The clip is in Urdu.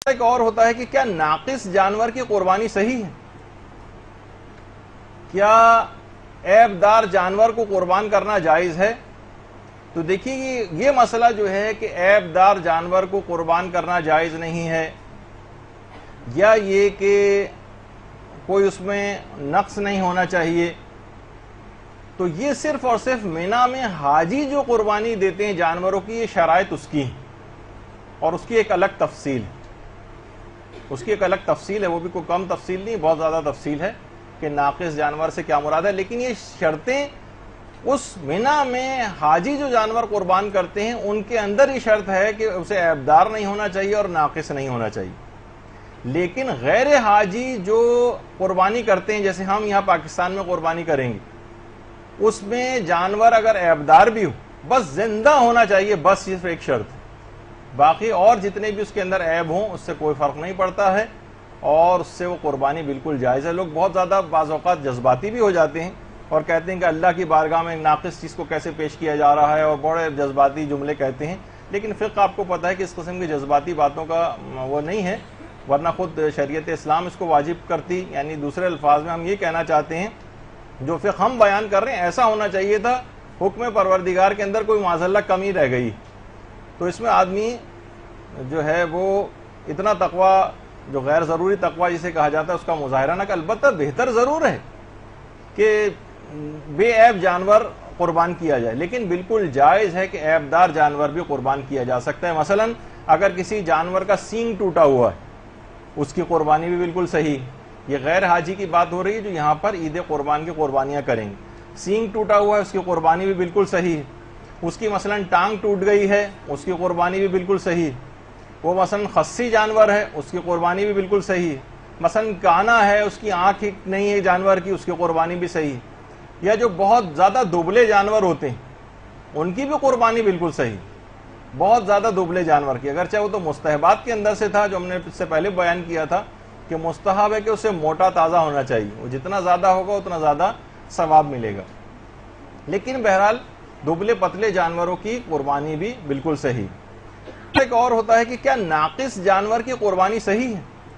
ایک اور ہوتا ہے کہ کیا ناقص جانور کی قربانی صحیح ہے؟ کیا عیب دار جانور کو قربان کرنا جائز ہے؟ تو دیکھیے یہ مسئلہ جو ہے کہ عیب دار جانور کو قربان کرنا جائز نہیں ہے، یا یہ کہ کوئی اس میں نقص نہیں ہونا چاہیے، تو یہ صرف اور صرف مینا میں حاجی جو قربانی دیتے ہیں جانوروں کی، یہ شرائط اس کی ہیں اور اس کی ایک الگ تفصیل ہے، وہ بھی کوئی کم تفصیل نہیں، بہت زیادہ تفصیل ہے کہ ناقص جانور سے کیا مراد ہے. لیکن یہ شرطیں اس مینا میں حاجی جو جانور قربان کرتے ہیں ان کے اندر یہ شرط ہے کہ اسے عیبدار نہیں ہونا چاہیے اور ناقص نہیں ہونا چاہیے. لیکن غیر حاجی جو قربانی کرتے ہیں، جیسے ہم یہاں پاکستان میں قربانی کریں گے، اس میں جانور اگر عیبدار بھی ہو، بس زندہ ہونا چاہیے، بس صرف ایک شرط ہے. باقی اور جتنے بھی اس کے اندر عیب ہوں اس سے کوئی فرق نہیں پڑتا ہے اور اس سے وہ قربانی بالکل جائز ہے. لوگ بہت زیادہ بعض اوقات جذباتی بھی ہو جاتے ہیں اور کہتے ہیں کہ اللہ کی بارگاہ میں ناقص چیز کو کیسے پیش کیا جا رہا ہے، اور بڑے جذباتی جملے کہتے ہیں. لیکن فقہ آپ کو پتہ ہے کہ اس قسم کی جذباتی باتوں کا وہ نہیں ہے، ورنہ خود شریعت اسلام اس کو واجب کرتی. یعنی دوسرے الفاظ میں ہم یہ کہنا چاہتے ہیں جو فقہ ہم بیان کر رہے ہیں ایسا ہونا چاہیے تھا، حکم پروردگار کے اندر کوئی معاذ اللہ کمی رہ گئی تو اس میں آدمی جو ہے وہ اتنا تقوی، جو غیر ضروری تقوی جسے کہا جاتا ہے، اس کا مظاہرہ نہ. البتہ بہتر ضرور ہے کہ بے عیب جانور قربان کیا جائے، لیکن بالکل جائز ہے کہ عیب دار جانور بھی قربان کیا جا سکتا ہے. مثلا اگر کسی جانور کا سینگ ٹوٹا ہوا ہے، اس کی قربانی بھی بالکل صحیح. یہ غیر حاجی کی بات ہو رہی ہے جو یہاں پر عید قربان کی قربانیاں کریں گے. سینگ ٹوٹا ہوا ہے، اس کی قربانی بھی بالکل صحیح ہے. اس کی مثلا ٹانگ ٹوٹ گئی ہے، اس کی قربانی بھی بالکل صحیح ہے. وہ مثلا خصی جانور ہے، اس کی قربانی بھی بالکل صحیح ہے. مثلا کانا ہے، اس کی آنکھ نہیں ہے جانور کی، اس کی قربانی بھی صحیح ہے. یا جو بہت زیادہ دبلے جانور ہوتے ہیں ان کی بھی قربانی بالکل صحیح. بہت زیادہ دبلے جانور کی، اگرچہ وہ تو مستحبات کے اندر سے تھا جو ہم نے اس سے پہلے بیان کیا تھا کہ مستحب ہے کہ اسے موٹا تازہ ہونا چاہیے، وہ جتنا زیادہ ہوگا اتنا زیادہ ثواب ملے گا. لیکن بہرحال دبلے پتلے جانوروں کی قربانی بھی بالکل صحیح. ایک اور ہوتا ہے کہ کیا ناقص جانور کی قربانی صحیح ہے؟